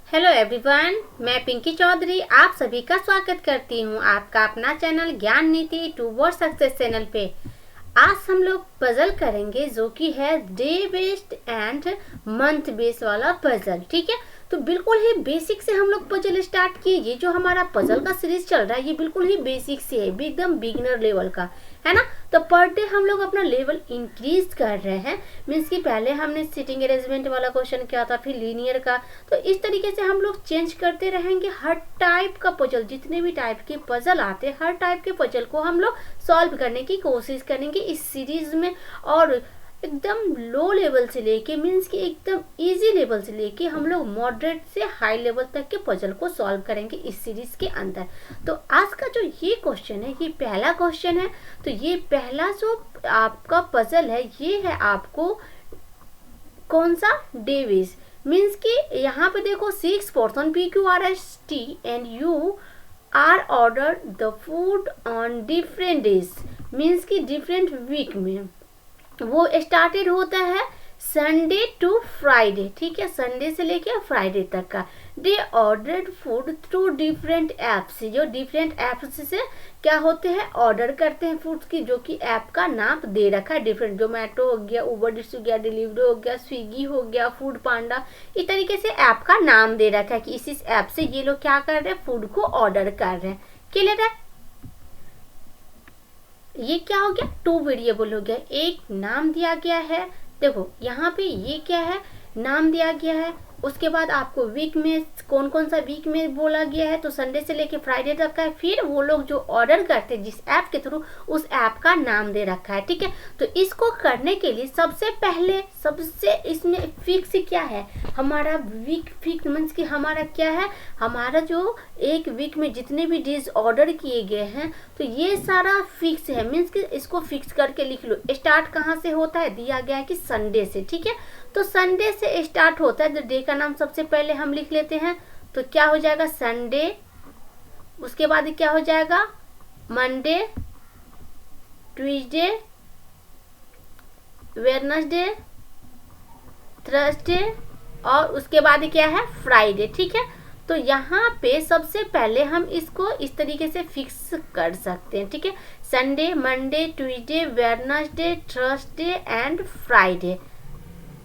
Hello everyone, मैं पिंकी चौधरी आप सभी का स्वागत करती हूँ आपका अपना चैनल ज्ञान नीति टूवर्ड सक्सेस चैनल पे। आज हम लोग पजल करेंगे जो कि है day based and month based वाला पजल। ठीक है, तो बिल्कुल ही बेसिक से हम लोग पजल स्टार्ट किए। ये जो हमारा पजल का सीरीज चल रहा है ये बिल्कुल ही बेसिक से है, एकदम बिगिनर लेवल का है ना। तो पर डे हम लोग अपना लेवल इंक्रीज कर रहे हैं। मीन्स कि पहले हमने सिटिंग अरेंजमेंट वाला क्वेश्चन किया था, फिर लीनियर का। तो इस तरीके से हम लोग चेंज करते रहेंगे। हर टाइप का पजल, जितने भी टाइप के पजल आते हैं हर टाइप के पजल को हम लोग सॉल्व करने की कोशिश करेंगे इस सीरीज में। और एकदम लो लेवल से लेके मीन्स कि एकदम इजी लेवल से लेके हम लोग मॉडरेट से हाई लेवल तक के पजल को सॉल्व करेंगे इस सीरीज के अंदर। तो आज का जो ये क्वेश्चन है ये पहला क्वेश्चन है। तो ये पहला जो आपका पजल है ये है आपको कौन सा, डेविस। मीन्स कि यहाँ पे देखो 6 person PQRST and U are order the food on different days. Means कि डिफरेंट वीक में वो स्टार्टेड होता है संडे टू फ्राइडे। ठीक है, संडे से लेके फ्राइडे तक का। They ordered food through different apps. जो डिफरेंट ऐप्स से क्या होते हैं, ऑर्डर करते हैं फूड की, जो कि ऐप का नाम दे रखा है डिफरेंट। जोमेटो हो गया, उबर डिश हो गया, डिलीवरी हो गया, स्विगी हो गया, फूड पांडा। इस तरीके से ऐप का नाम दे रखा है कि इस ऐप से ये लोग क्या कर रहे हैं, फूड को ऑर्डर कर रहे हैं। क्लियर है। ये क्या हो गया, 2 वेरिएबल हो गया। एक नाम दिया गया है, देखो यहाँ पे ये क्या है, नाम दिया गया है। उसके बाद आपको वीक में कौन कौन सा वीक में बोला गया है, तो संडे से लेके फ्राइडे तक का है। फिर वो लोग जो ऑर्डर करते हैं जिस ऐप के थ्रू, उस ऐप का नाम दे रखा है। ठीक है, तो इसको करने के लिए सबसे पहले सबसे इसमें फिक्स क्या है, हमारा वीक फिक्स मीन्स कि हमारा क्या है, हमारा जो एक वीक में जितने भी डिश ऑर्डर किए गए हैं तो ये सारा फिक्स है। मीन्स कि इसको फिक्स करके लिख लो। स्टार्ट कहाँ से होता है, दिया गया है कि संडे से। ठीक है, तो संडे से स्टार्ट होता है। तो डे का नाम सबसे पहले हम लिख लेते हैं। तो क्या हो जाएगा, संडे। उसके बाद क्या हो जाएगा, मंडे, ट्यूसडे, वेडनेसडे, थर्सडे और उसके बाद क्या है, फ्राइडे। ठीक है, तो यहाँ पे सबसे पहले हम इसको इस तरीके से फिक्स कर सकते हैं। ठीक है, Sunday, Monday, Tuesday, Wednesday, Thursday and Friday.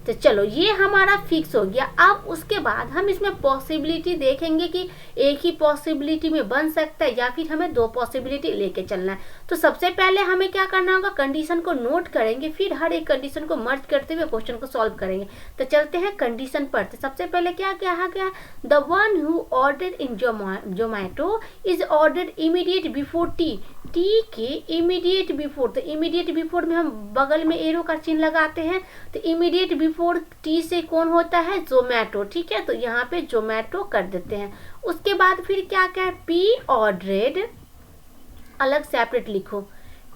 तो चलो ये हमारा फिक्स हो गया। अब उसके बाद हम इसमें पॉसिबिलिटी देखेंगे कि एक ही पॉसिबिलिटी में बन सकता है या फिर हमें 2 पॉसिबिलिटी लेके चलना है। तो सबसे पहले हमें क्या करना होगा, कंडीशन को नोट करेंगे, फिर हर एक कंडीशन को मर्ज करते हुए क्वेश्चन को सॉल्व करेंगे। तो चलते हैं कंडीशन पढ़ते। सबसे पहले क्या कहा गया, the one who order in Zomato is order immediate before T. T के इमीडिएट बिफोर, तो इमीडिएट बिफोर में हम बगल में एरो का चिन्ह लगाते हैं। तो इमीडिएट बिफोर टी से कौन होता है, जोमेटो। ठीक है, तो यहाँ पे जोमेटो कर देते हैं। उसके बाद फिर क्या क्या है, पी ऑर्डरेड, अलग सेपरेट लिखो,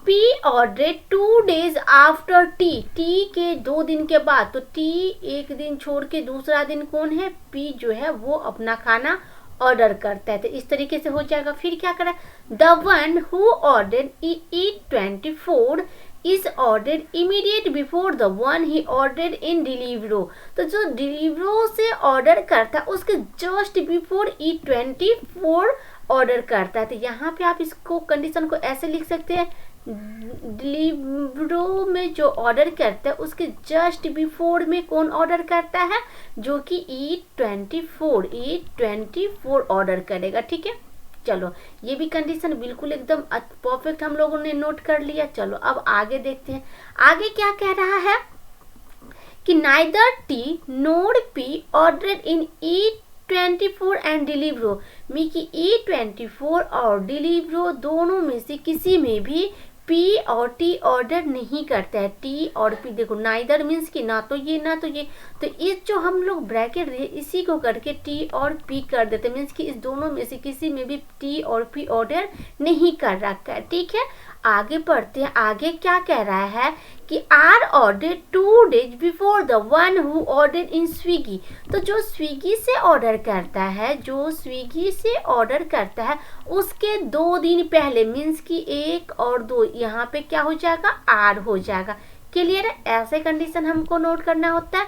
P ordered 2 days after T. T के 2 दिन के बाद, तो टी एक दिन छोड़ के दूसरा दिन कौन है, पी जो है वो अपना खाना ऑर्डर करता है। तो इस तरीके से हो जाएगा। फिर क्या करा, the one who order E24 is order immediate before the one who order in Deliveroo. तो जो डिलीवरो से ऑर्डर करता है उसके जस्ट बिफोर E24 ऑर्डर करता है। तो यहाँ पे आप इसको कंडीशन को ऐसे लिख सकते हैं, डिलीवरो में जो ऑर्डर करता है उसके जस्ट बिफोर में कौन ऑर्डर करता है, जो कि E24 ऑर्डर करेगा। ठीक है, चलो ये भी कंडीशन बिल्कुल एकदम परफेक्ट हम लोगों ने नोट कर लिया। चलो अब आगे देखते हैं। आगे क्या कह रहा है कि neither T nor P order in E24 and Deliveroo. मी की E24 और डिलीवरो दोनों में से किसी में भी पी और टी ऑर्डर नहीं करता है। टी और पी, देखो नाइदर मीन्स कि ना तो ये ना तो ये। तो इस जो हम लोग ब्रैकेट है इसी को करके टी और पी कर देते, मीन्स कि इस दोनों में से किसी में भी टी और पी ऑर्डर नहीं कर रखा है। ठीक है, आगे पढ़ते हैं। आगे क्या कह रहा है कि R order 2 days before the one who order in Swiggy. तो जो स्विगी से ऑर्डर करता है, जो स्विगी से ऑर्डर करता है उसके 2 दिन पहले, मीन्स कि 1 और 2, यहाँ पे क्या हो जाएगा, आर हो जाएगा। क्लियर है, ऐसे कंडीशन हमको नोट करना होता है।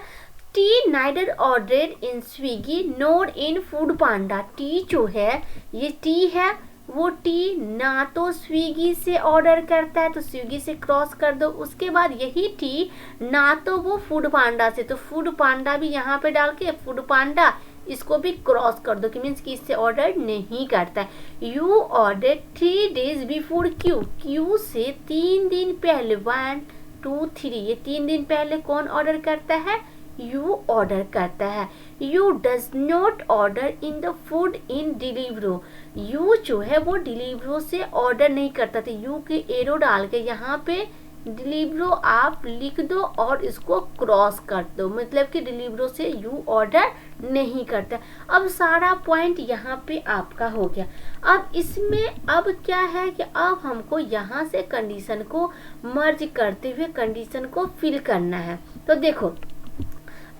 टी नाइदर ऑर्डर्ड इन स्विगी नोर इन फूड पांडा। टी जो है, ये टी है, वो टी ना तो स्विगी से ऑर्डर करता है, तो स्विगी से क्रॉस कर दो। उसके बाद यही टी ना तो वो फूड पांडा से, तो फूड पांडा भी यहाँ पे डाल के फूड पांडा इसको भी क्रॉस कर दो, कि मीन्स कि इससे ऑर्डर नहीं करता है। You order 3 days before Q. Q से 3 दिन पहले, 1 2 3, ये 3 दिन पहले कौन ऑर्डर करता है? यू ऑर्डर करता है। U does not order in the food in Deliveroo. U जो है वो डिलीवरो से ऑर्डर नहीं करता था। यू के एरो डाल के यहाँ पे डिलीवरो आप लिख दो और इसको क्रॉस कर दो, मतलब कि डिलीवरो से यू ऑर्डर नहीं करता। अब सारा पॉइंट यहाँ पे आपका हो गया। अब इसमें अब क्या है कि अब हमको यहाँ से कंडीशन को मर्ज करते हुए कंडीशन को फिल करना है। तो देखो,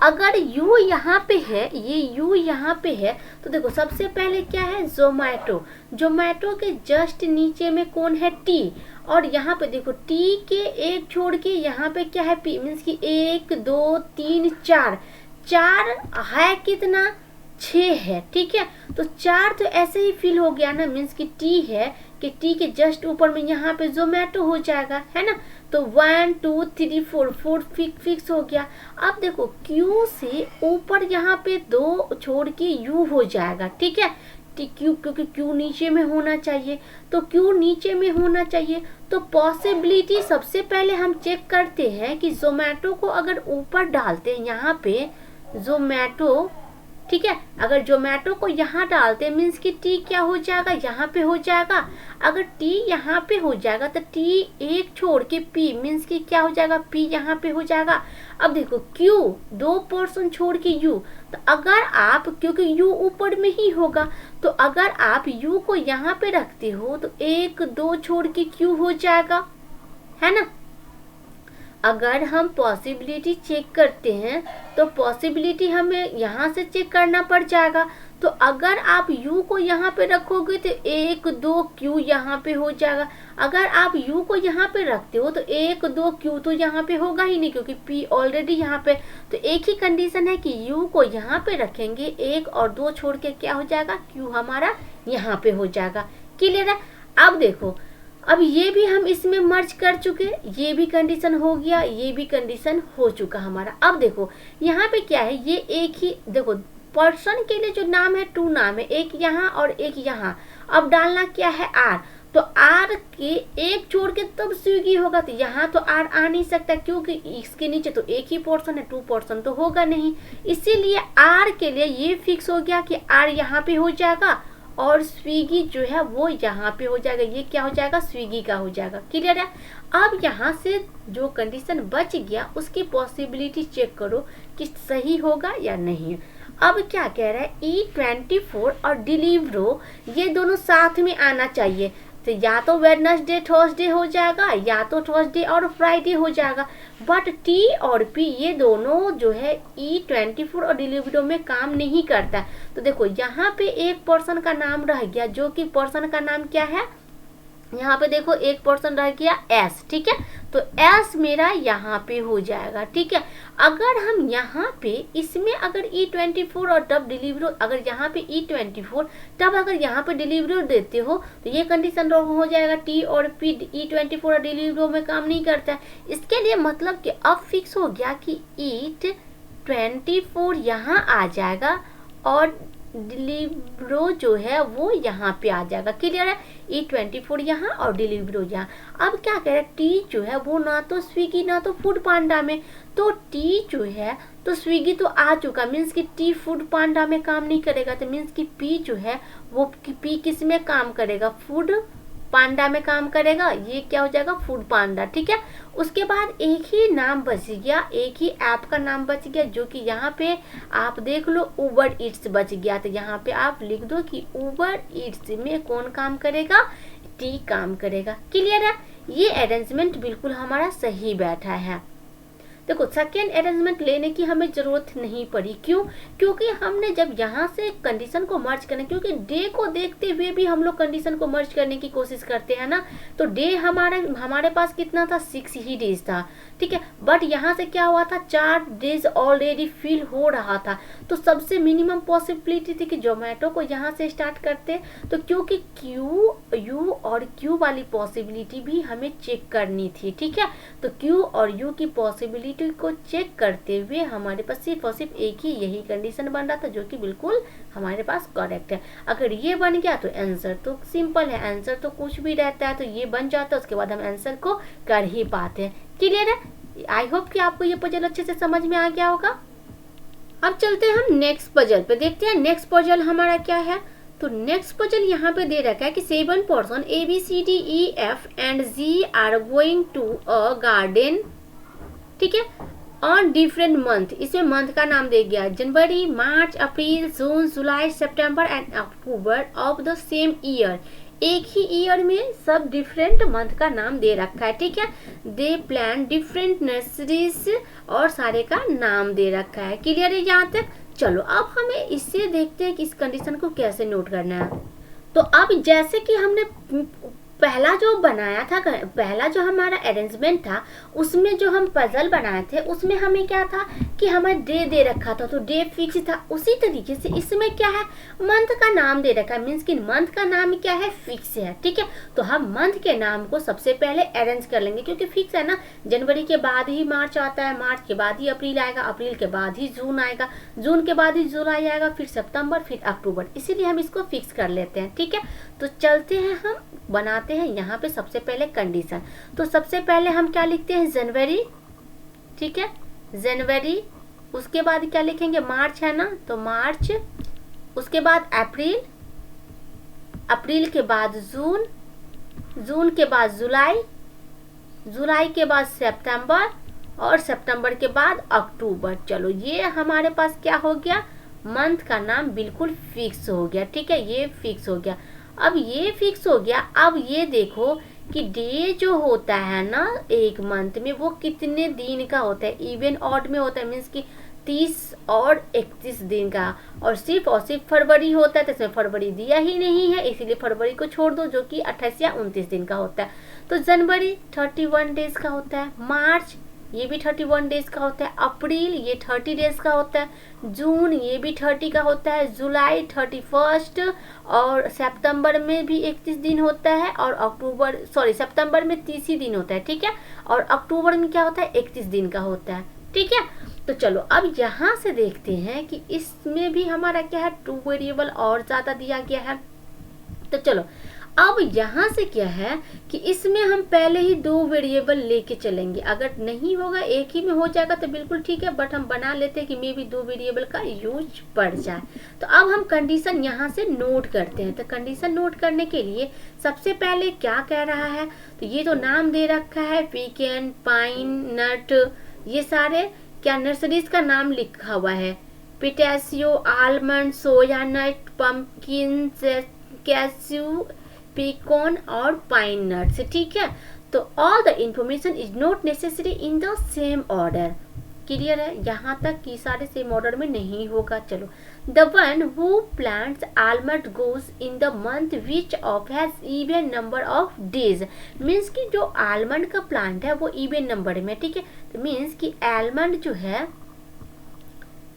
अगर यू यहाँ पे है, ये यू यहाँ पे है, तो देखो सबसे पहले क्या है? जोमैटो। जोमैटो के जस्ट नीचे में कौन है? टी। और यहाँ पे देखो टी के एक छोड़ के यहाँ पे क्या है? पी। मीन्स कि 1 2 3 4, 4 है कितना? 6 है, ठीक है। तो 4 तो ऐसे ही फिल हो गया ना, मीन्स कि टी है, कि टी के जस्ट ऊपर में यहाँ पे जोमैटो हो जाएगा, है ना। तो 1 2 3 4, 4 फिक्स हो गया। अब देखो क्यू से ऊपर यहाँ पे 2 छोड़ के यू हो जाएगा, ठीक है। क्यू, क्योंकि क्यू नीचे में होना चाहिए, तो क्यू नीचे में होना चाहिए। तो पॉसिबिलिटी सबसे पहले हम चेक करते हैं कि जोमैटो को अगर ऊपर डालते हैं यहाँ पे जोमैटो, ठीक है, अगर जोमैटो को यहाँ डालते हैं मीन्स कि टी क्या हो जाएगा? यहाँ पे हो जाएगा। अगर टी यहाँ पे हो जाएगा तो टी एक छोड़ के पी, मीन्स कि क्या हो जाएगा? पी यहाँ पे हो जाएगा। अब देखो क्यू 2 पर्सन छोड़ के यू, तो अगर आप, क्योंकि यू ऊपर में ही होगा, तो अगर आप यू को यहाँ पे रखते हो तो 1 2 छोड़ के क्यू हो जाएगा, है ना। अगर हम पॉसिबिलिटी चेक करते हैं तो पॉसिबिलिटी हमें यहाँ से चेक करना पड़ जाएगा। तो अगर आप u को यहाँ पे रखोगे तो 1 2 q यहाँ पे हो जाएगा। अगर आप u को यहाँ पे रखते हो तो 1 2 q तो यहाँ पे होगा ही नहीं, क्योंकि p ऑलरेडी यहाँ पे। तो एक ही कंडीशन है कि u को यहाँ पे रखेंगे, 1 और 2 छोड़ के क्या हो जाएगा? q हमारा यहाँ पे हो जाएगा। क्लियर है? अब देखो, अब ये भी हम इसमें मर्ज कर चुके, ये भी कंडीशन हो गया, ये भी कंडीशन हो चुका हमारा। अब देखो यहाँ पे क्या है? ये एक ही, देखो पर्सन के लिए जो नाम है 2 नाम है, एक यहाँ और एक यहाँ। अब डालना क्या है? आर। तो आर के एक छोड़ के तब स्विगी होगा, तो यहाँ तो आर आ नहीं सकता, क्योंकि इसके नीचे तो एक ही पोर्शन है, 2 पोर्शन तो होगा नहीं। इसीलिए आर के लिए ये फिक्स हो गया कि आर यहाँ पे हो जाएगा और स्विगी जो है वो यहाँ पे हो जाएगा। ये क्या हो जाएगा? स्विगी का हो जाएगा। क्लियर है? अब यहाँ से जो कंडीशन बच गया उसकी पॉसिबिलिटी चेक करो कि सही होगा या नहीं। अब क्या कह रहा है? E24 और डिलीवरो ये दोनों साथ में आना चाहिए, तो या तो वेडनेसडे थर्सडे हो जाएगा या तो थर्सडे और फ्राइडे हो जाएगा। बट टी और पी ये दोनों जो है E24 और डिलीवरो में काम नहीं करता। तो देखो यहाँ पे एक पर्सन का नाम रह गया, जो कि पर्सन का नाम क्या है? यहाँ पे देखो एक पर्सन रह गया एस, ठीक है। तो एस मेरा यहाँ पे हो जाएगा, ठीक है। अगर हम यहाँ पे इसमें अगर E24 और तब डिलीवरो, अगर यहाँ पे E24 तब अगर यहाँ पे डिलीवरो देते हो तो ये कंडीशन रॉन्ग हो जाएगा। टी और पी E24 और डिलीवरो में काम नहीं करता है। इसके लिए मतलब कि अब फिक्स हो गया कि E24 यहाँ आ जाएगा और डिलीवरो जो है वो यहाँ पे आ जाएगा। क्लियर है? E24 यहाँ और डिलीवरो यहाँ। अब क्या कह रहे हैं? टी जो है वो ना तो स्विगी ना तो फूड पांडा में, तो टी जो है तो स्विगी तो आ चुका, मीन्स कि टी फूड पांडा में काम नहीं करेगा। तो मीन्स कि पी जो है वो पी किस में काम करेगा? फूड पांडा में काम करेगा। ये क्या हो जाएगा? फूड पांडा, ठीक है। उसके बाद एक ही नाम बच गया, एक ही ऐप का नाम बच गया, जो कि यहाँ पे आप देख लो उबर ईट्स बच गया। तो यहाँ पे आप लिख दो कि उबर ईट्स में कौन काम करेगा? टी काम करेगा। क्लियर है? ये अरेंजमेंट बिल्कुल हमारा सही बैठा है। देखो सेकेंड अरेंजमेंट लेने की हमें जरूरत नहीं पड़ी, क्यों? क्योंकि हमने जब यहाँ से कंडीशन को मर्ज करना, क्योंकि डे को देखते हुए भी हम लोग कंडीशन को मर्ज करने की कोशिश करते हैं ना, तो डे हमारे पास कितना था, 6 ही डेज था, ठीक है। बट यहाँ से क्या हुआ था, 4 डेज ऑलरेडी फिल हो रहा था, तो सबसे मिनिमम पॉसिबिलिटी थी कि जोमेटो को यहाँ से स्टार्ट करते। तो क्योंकि क्यू, यू और क्यू वाली पॉसिबिलिटी भी हमें चेक करनी थी, ठीक है। तो क्यू और यू की पॉसिबिलिटी को चेक करते हुए हमारे पास सिर्फ और सिर्फ एक ही यही कंडीशन बन रहा था, जो कि बिल्कुल हमारे पास करेक्ट है। अगर ये बन गया तो आंसर तो सिंपल है, आंसर तो कुछ भी रहता है तो ये बन जाता है, उसके बाद हम आंसर को कर ही पाते हैं। क्लियर है? आई होप कि आपको ये पजल अच्छे से समझ में आ गया होगा। अब चलते हैं हम नेक्स्ट पजल पे, देखते हैं नेक्स्ट पजल हमारा क्या है। तो नेक्स्ट पजल यहाँ पे दे रखा है कि 7 person ABCDEF and G are going to a garden, ठीक है, ऑन डिफरेंट मंथ। इसमें मंथ का नाम दे गया January, March, April, June, July, September and October of the same year. एक ही ईयर में सब डिफरेंट मंथ का नाम दे रखा है, ठीक है। दे प्लान डिफरेंट नर्सरीज और सारे का नाम दे रखा है। क्लियर है यहाँ तक? चलो अब हमें इससे देखते हैं कि इस कंडीशन को कैसे नोट करना है। तो अब जैसे कि हमने पहला जो बनाया था, पहला जो हमारा अरेंजमेंट था, उसमें जो हम पजल बनाए थे उसमें हमें क्या था कि हमें डे दे रखा था, तो डे फिक्स था। उसी तरीके से इसमें क्या है, मंथ का नाम दे रखा है, मीन्स कि मंथ का नाम क्या है, फिक्स है, ठीक है। तो हम मंथ के नाम को सबसे पहले अरेंज कर लेंगे, क्योंकि फिक्स है ना। जनवरी के बाद ही मार्च आता है, मार्च के बाद ही अप्रैल आएगा, अप्रैल के बाद ही जून आएगा, जून के बाद ही जुलाई आएगा, फिर सितंबर, फिर अक्टूबर, इसीलिए हम इसको फिक्स कर लेते हैं, ठीक है। तो चलते हैं हम बनाते हैं यहाँ पे सबसे पहले कंडीशन। तो सबसे पहले हम क्या लिखते हैं, जनवरी, ठीक है, जनवरी। उसके बाद क्या लिखेंगे, मार्च है ना, तो मार्च। उसके बाद अप्रैल, अप्रैल के बाद जून, जून के बाद जुलाई, जुलाई के बाद सितंबर और सितंबर के बाद अक्टूबर। चलो ये हमारे पास क्या हो गया, मंथ का नाम बिल्कुल फिक्स हो गया, ठीक है, ये फिक्स हो गया। अब ये फिक्स हो गया, अब ये देखो कि डे जो होता है ना एक मंथ में, वो कितने दिन का होता है, इवन ऑड में होता है, मीन्स कि 30 और 31 दिन का। और सिर्फ फरवरी होता है, तो इसमें फरवरी दिया ही नहीं है, इसीलिए फरवरी को छोड़ दो, जो कि 28 या 29 दिन का होता है। तो जनवरी 31 डेज का होता है, मार्च ये भी 31 डेज का होता है, अप्रैल ये 30 डेज का होता है, जून ये भी 30 का होता है, जुलाई 31 और सितंबर में भी 31 दिन होता है, और अक्टूबर सितंबर में 30 ही दिन होता है, ठीक है। और अक्टूबर में क्या होता है, 31 दिन का होता है, ठीक है। तो चलो अब यहाँ से देखते हैं कि इसमें भी हमारा क्या है, 2 वेरिएबल और ज़्यादा दिया गया है। तो चलो अब यहाँ से क्या है कि इसमें हम पहले ही 2 वेरिएबल लेके चलेंगे। अगर नहीं होगा, एक ही में हो जाएगा तो बिल्कुल ठीक है, बट हम बना लेते हैं कि मे भी 2 वेरिएबल का यूज पड़ जाए। तो अब हम कंडीशन यहाँ से नोट करते हैं। तो कंडीशन नोट करने के लिए सबसे पहले क्या कह रहा है, तो ये जो नाम दे रखा है पीकेन, पाइन नट, ये सारे क्या नर्सरीज का नाम लिखा हुआ है, पिस्ताशियो, आलमंड, सोया नट, पम्पकिन, कैश्यू, पेकॉन और पाइन नट्स, ठीक है। तो all the information is not necessary in the same order. Clear है? यहाँ तक कि सारे सेम ऑर्डर में नहीं होगा। चलो, the one who plants almond goes in the month which of has even number of days. Means कि जो आलमंड का प्लांट है वो इवन नंबर में, ठीक है। तो मीन्स कि आलमंड जो है,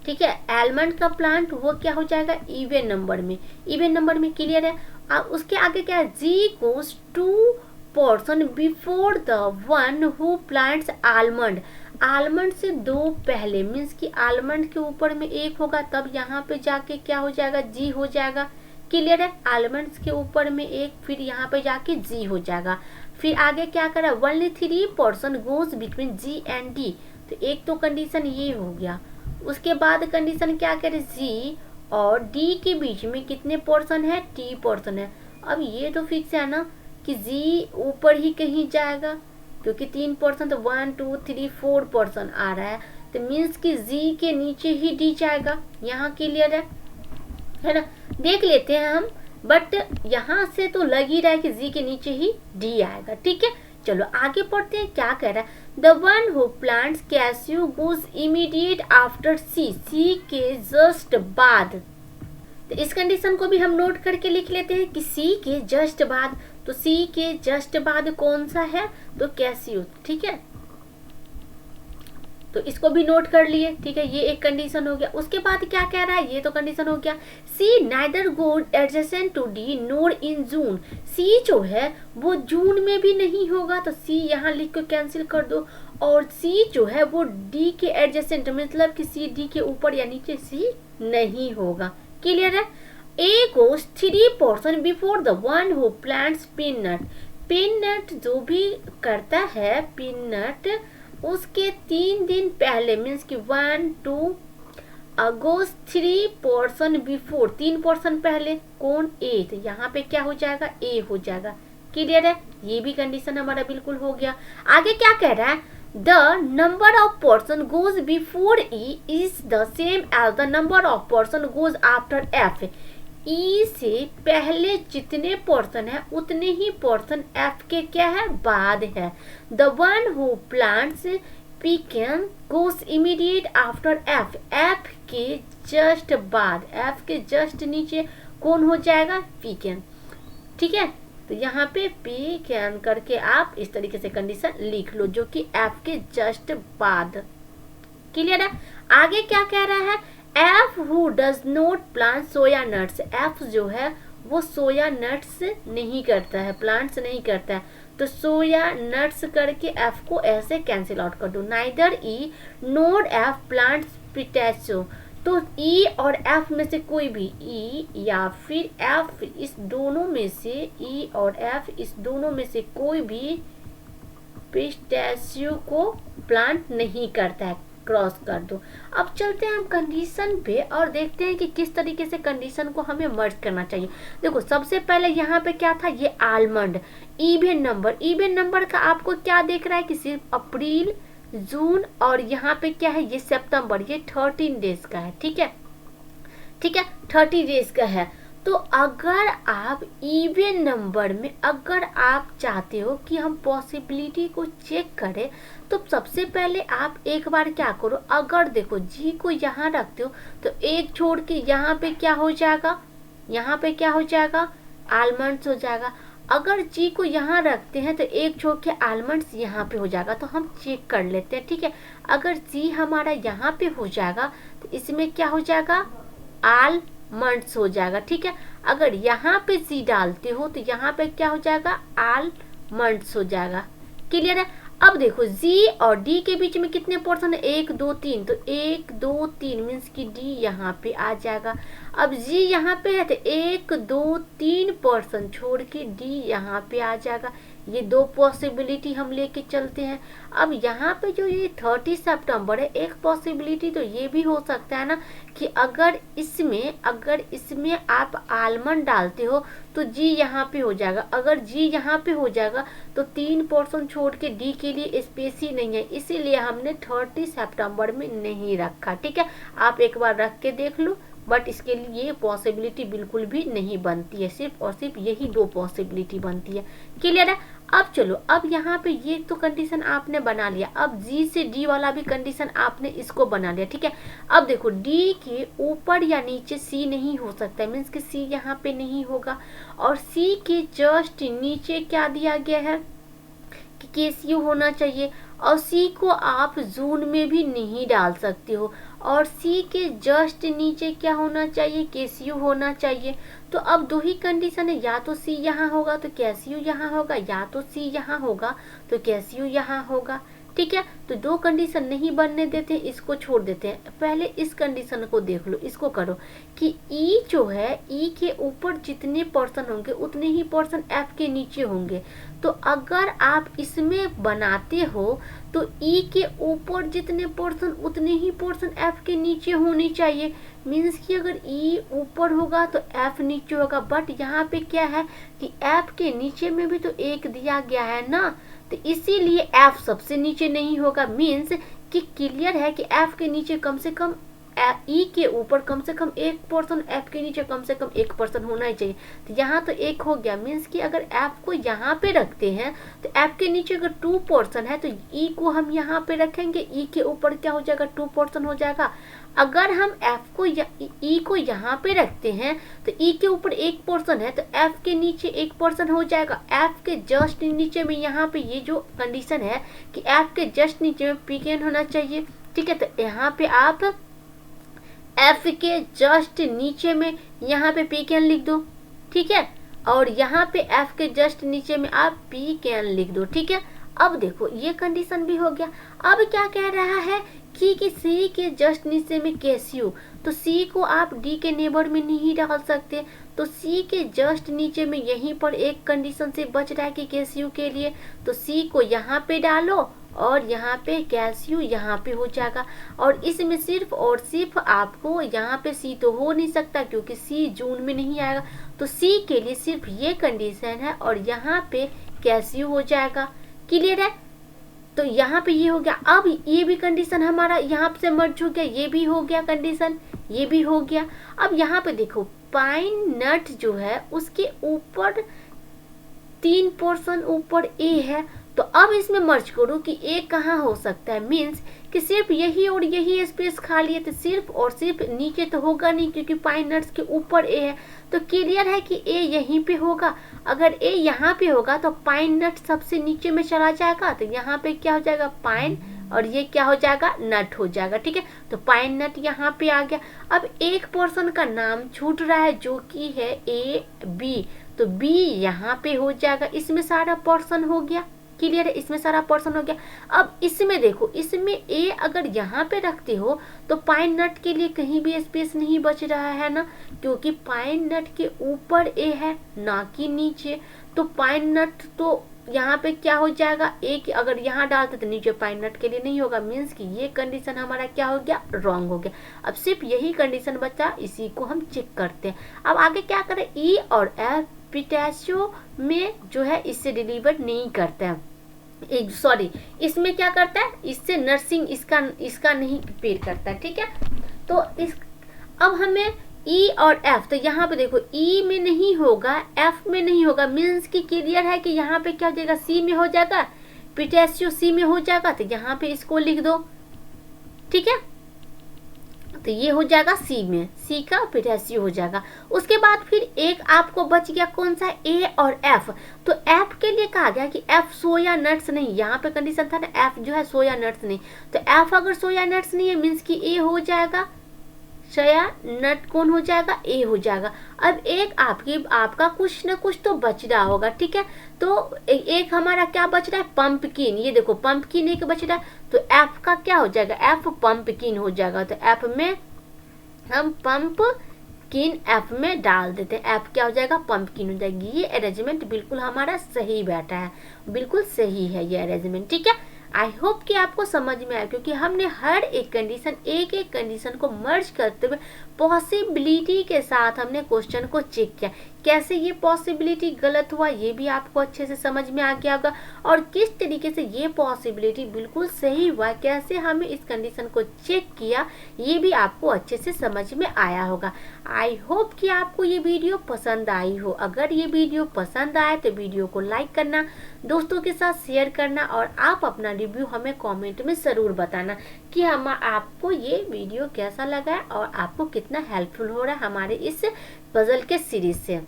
ठीक है, आलमंड का प्लांट वो क्या हो जाएगा, इवन नंबर में, इवन नंबर में। क्लियर है? अब उसके आगे क्या है, G goes to person before the one who plants almond. Almond से 2 पहले, मीन्स कि आलमंड के ऊपर में 1 होगा, तब यहाँ पे जाके क्या हो जाएगा, जी हो जाएगा। क्लियर है? आलमंड्स के ऊपर में 1, फिर यहाँ पे जाके जी हो जाएगा। फिर आगे क्या करा, only 3 person goes between ji and D. तो एक तो कंडीशन ये हो गया। उसके बाद कंडीशन क्या करे, जी और डी के बीच में कितने पर्सन है, टी पर्सन है। अब ये तो फिक्स है ना कि जी ऊपर ही कहीं जाएगा, क्योंकि 3 पर्सन, तो 1 2 3 4 पर्सन आ रहा है, तो मीन्स कि जी के नीचे ही डी जाएगा। यहाँ क्लियर है ना? देख लेते हैं हम, बट यहाँ से तो लग ही रहा है कि जी के नीचे ही डी आएगा, ठीक है। चलो आगे पढ़ते हैं क्या कह रहा है। The one who plants cashew goes immediate after C, C के जस्ट बाद। तो इस कंडीशन को भी हम नोट करके लिख लेते हैं कि सी के जस्ट बाद, तो सी के जस्ट बाद कौन सा है, तो कैसियो, ठीक है। तो इसको भी नोट कर लिए, ठीक है, ये एक कंडीशन हो गया। उसके बाद क्या कह रहा है, ये तो कंडीशन हो गया, C neither goes adjacent to D nor in June, C जो है वो जून में भी नहीं होगा, तो सी यहाँ लिख कर कैंसिल कर दो, और सी जो है वो डी के एडजेसेंट, मतलब कि सी डी के ऊपर या नीचे सी नहीं होगा। क्लियर है। A goes 3 person before the one who plants peanut, peanut जो भी करता है पीनट उसके 3 दिन पहले, मीन्स कि 1 2 अगस्त 3 पर्सन बिफोर, 3 पर्सन पहले कौन, ए, तो यहाँ पे क्या हो जाएगा, ए हो जाएगा। क्लियर है, ये भी कंडीशन हमारा बिल्कुल हो गया। आगे क्या कह रहा है, the number of person goes before E is the same as the number of person goes after F, E से पहले जितने पर्सन है उतने ही पर्सन एफ के क्या है, बाद है। The one who plants pecan goes immediate after F, F के जस्ट बाद, एफ के जस्ट नीचे कौन हो जाएगा, पीकन, ठीक है। तो यहाँ पे पीकन करके आप इस तरीके से कंडीशन लिख लो, जो कि एफ के जस्ट बाद। क्लियर है। आगे क्या कह रहा है, F who does not plant soya nuts, F जो है वो सोया नट्स नहीं करता है, प्लांट्स नहीं करता है, तो सोया नट्स करके एफ को ऐसे कैंसिल आउट कर दो। नाइदर ई नोर एफ प्लांट्स पिस्ताचियो, तो ई और एफ में से कोई भी, ई या फिर एफ, इस दोनों में से, ई और एफ इस दोनों में से कोई भी पिस्ताचियो को प्लांट नहीं करता है, क्रॉस कर दो। अब चलते हैं हम कंडीशन पे और देखते हैं कि किस तरीके से कंडीशन को हमें मर्ज करना चाहिए। देखो सबसे पहले यहाँ पे क्या था, ये almond even number, even number का आपको क्या देख रहा है कि सिर्फ अप्रैल जून और यहाँ पे क्या है, ये सितंबर, ये 13 डेज का है, ठीक है, ठीक है, 30 डेज का है। तो अगर आप इवन नंबर में अगर आप चाहते हो कि हम पॉसिबिलिटी को चेक करें, तो सबसे पहले आप एक बार क्या करो, अगर देखो जी को यहाँ रखते हो तो एक छोड़ के यहाँ पे क्या हो जाएगा, यहाँ पे क्या हो जाएगा, आलमंड्स हो जाएगा। अगर जी को यहाँ रखते हैं तो एक छोड़ के आलमंड्स यहाँ पे हो जाएगा, तो हम चेक कर लेते हैं, ठीक है। अगर जी हमारा यहाँ पे हो जाएगा तो इसमें क्या हो जाएगा, आलमंड्स हो जाएगा, ठीक है। अगर यहाँ पे जी डालते हो तो यहाँ पे क्या हो जाएगा, आलमंड्स हो जाएगा। क्लियर है। अब देखो जी और डी के बीच में कितने पोर्शन है, 1 2 3, तो 1 2 3 मीन्स कि डी यहाँ पे आ जाएगा। अब जी यहाँ पे है तो 1 2 3 पोर्शन छोड़ के डी यहाँ पे आ जाएगा। ये 2 पॉसिबिलिटी हम लेके चलते हैं। अब यहाँ पे जो ये 30 सितंबर है, एक पॉसिबिलिटी तो ये भी हो सकता है ना कि अगर इसमें आप आलमंड डालते हो तो जी यहाँ पे हो जाएगा। अगर जी यहाँ पे हो जाएगा तो 3 पोर्शन छोड़ के डी के लिए स्पेस ही नहीं है, इसीलिए हमने 30 सितंबर में नहीं रखा, ठीक है। आप एक बार रख के देख लो, बट इसके लिए ये पॉसिबिलिटी बिल्कुल भी नहीं बनती है, सिर्फ और सिर्फ यही 2 पॉसिबिलिटी बनती है। क्लियर है। अब चलो, अब यहाँ पे ये तो कंडीशन आपने बना लिया, अब जी से डी वाला भी कंडीशन आपने इसको बना लिया, ठीक है। अब देखो डी के ऊपर या नीचे सी नहीं हो सकता, मीन्स कि सी यहाँ पे नहीं होगा, और सी के जस्ट नीचे क्या दिया गया है कि केसीयू होना चाहिए, और सी को आप जून में भी नहीं डाल सकते हो, और सी के जस्ट नीचे क्या होना चाहिए, केसीयू होना चाहिए। तो अब 2 ही कंडीशन है, या तो सी यहाँ होगा तो केसीयू यहाँ होगा, या तो सी यहाँ होगा तो केसीयू यहाँ होगा, ठीक है। तो 2 कंडीशन नहीं बनने देते, इसको छोड़ देते हैं। पहले इस कंडीशन को देख लो, इसको करो कि ई जो है, ई के ऊपर जितने पर्सन होंगे उतने ही पर्सन एफ के नीचे होंगे। तो अगर आप इसमें बनाते हो तो ई के ऊपर जितने पोर्शन उतने ही पोर्शन एफ के नीचे होने चाहिए, मीन्स कि अगर ई ऊपर होगा तो एफ नीचे होगा। बट यहाँ पे क्या है कि एफ के नीचे में भी तो 1 दिया गया है ना, तो इसीलिए एफ सबसे नीचे नहीं होगा, मीन्स कि क्लियर है कि एफ के नीचे कम से कम ई के ऊपर कम से कम 1%, एफ के नीचे कम से कम 1% होना ही चाहिए। तो यहाँ तो 1 हो गया, मीन्स कि अगर एफ को यहाँ पे रखते हैं तो एफ के नीचे अगर 2% है तो ई को हम यहाँ पे रखेंगे, ई के ऊपर क्या हो जाएगा 2% हो जाएगा। अगर हम एफ को ई को यहाँ पे रखते हैं तो ई के ऊपर 1% है तो एफ के नीचे 1% हो जाएगा। एफ के जस्ट नीचे में यहाँ पे ये जो कंडीशन है कि एफ के जस्ट नीचे में पीकेएन होना चाहिए, ठीक है। तो यहाँ पे आप एफ के जस्ट नीचे में यहाँ पे पीकेएन लिख दो, ठीक है, और यहाँ पे एफ के जस्ट नीचे में आप पीकेएन लिख दो, ठीक है। अब देखो ये कंडीशन भी हो गया। अब क्या कह रहा है कि सी के जस्ट नीचे में कैसियो, तो सी को आप डी के नेबर में नहीं डाल सकते, तो सी के जस्ट नीचे में यहीं पर एक कंडीशन से बच रहा है कि कैसियो के लिए, तो सी को यहाँ पे डालो और यहाँ पे कैसियो यहाँ पे हो जाएगा। और इसमें सिर्फ और सिर्फ आपको यहाँ पे सी तो हो नहीं सकता क्योंकि सी जून में नहीं आएगा, तो सी के लिए सिर्फ ये कंडीशन है और यहाँ पे कैसियो हो जाएगा। क्लियर है? तो यहाँ पे ये हो गया। अब ये भी कंडीशन हमारा यहाँ से मर्ज हो गया, ये भी हो गया कंडीशन, ये भी हो गया। अब यहाँ पे देखो पाइन नट जो है उसके ऊपर 3% ऊपर ए है, तो अब इसमें मर्ज करो कि ए कहाँ हो सकता है, मीन्स कि सिर्फ यही और यही स्पेस खाली है, तो सिर्फ और सिर्फ नीचे तो होगा नहीं क्योंकि पाइन नट्स के ऊपर ए है, तो क्लियर है कि ए यहीं पे होगा। अगर ए यहाँ पे होगा तो पाइन नट सबसे नीचे में चला जाएगा, तो यहाँ पे क्या हो जाएगा पाइन और ये क्या हो जाएगा नट हो जाएगा, ठीक है। तो पाइन नट यहाँ पे आ गया। अब 1% का नाम छूट रहा है जो कि है ए बी, तो बी यहाँ पे हो जाएगा, इसमें सारा पर्सन हो गया। क्लियर है? इसमें सारा पर्सन हो गया। अब इसमें देखो, इसमें ए अगर यहाँ पे रखते हो तो पाइन नट के लिए कहीं भी स्पेस नहीं बच रहा है ना, क्योंकि पाइन नट के ऊपर ए है ना कि नीचे, तो पाइन नट तो यहाँ पे क्या हो जाएगा ए की अगर यहाँ डालते तो नीचे पाइन नट के लिए नहीं होगा, मीन्स कि ये कंडीशन हमारा क्या हो गया रॉन्ग हो गया। अब सिर्फ यही कंडीशन बचा, इसी को हम चेक करते हैं। अब आगे क्या करें, ई और एफ पोटेशियो में जो है इससे डिलीवर नहीं करते हैं, सॉरी इसमें क्या करता है, इससे नर्सिंग इसका नहीं प्रिपेयर करता है, ठीक है। तो इस अब हमें ई और एफ, तो यहाँ पे देखो ई में नहीं होगा, एफ में नहीं होगा, मीन्स कि क्लियर है कि यहाँ पे क्या हो जाएगा सी में हो जाएगा, पोटेशियो सी में हो जाएगा, तो यहाँ पे इसको लिख दो, ठीक है। तो ये हो जाएगा सी में, सी का पोटेशियो हो जाएगा। उसके बाद फिर एक आपको बच गया कौन सा, ए और एफ। तो एफ के लिए कहा गया कि एफ सोया नट्स नहीं, यहाँ पे कंडीशन था ना एफ जो है सोया नट्स नहीं, तो एफ अगर सोया नट्स नहीं है मीन्स कि ए हो जाएगा, सोया नट कौन हो जाएगा, ए हो जाएगा। अब एक आपका कुछ ना कुछ तो बच रहा होगा, ठीक है। तो एक हमारा क्या बच रहा है, पंपकिन, ये देखो पंपकिन एक बच रहा है, तो एफ का क्या हो जाएगा, एफ पंपकिन हो जाएगा। तो एफ में हम पंपकिन एफ में डाल देते हैं, एफ क्या हो जाएगा पंपकिन हो जाएगी। ये अरेंजमेंट बिल्कुल हमारा सही बैठा है, बिल्कुल सही है ये अरेंजमेंट, ठीक है। आई होप कि आपको समझ में आया, क्योंकि हमने हर एक कंडीशन एक एक कंडीशन को मर्ज करते हुए पॉसिबिलिटी के साथ हमने क्वेश्चन को चेक किया। कैसे ये पॉसिबिलिटी गलत हुआ ये भी आपको अच्छे से समझ में आ गया होगा, और किस तरीके से ये पॉसिबिलिटी बिल्कुल सही हुआ, कैसे हमें इस कंडीशन को चेक किया ये भी आपको अच्छे से समझ में आया होगा। आई होप कि आपको ये वीडियो पसंद आई हो। अगर ये वीडियो पसंद आए तो वीडियो को लाइक करना, दोस्तों के साथ शेयर करना, और आप अपना रिव्यू हमें कमेंट में ज़रूर बताना कि हम आपको ये वीडियो कैसा लगा है और आपको कितना हेल्पफुल हो रहा है हमारे इस पजल के सीरीज से।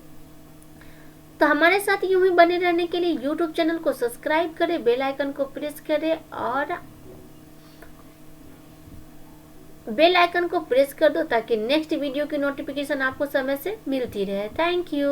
तो हमारे साथ यूं ही बने रहने के लिए यूट्यूब चैनल को सब्सक्राइब करें, बेल आइकन को प्रेस करें और बेल आइकन को प्रेस कर दो ताकि नेक्स्ट वीडियो की नोटिफिकेशन आपको समय से मिलती रहे। Thank you.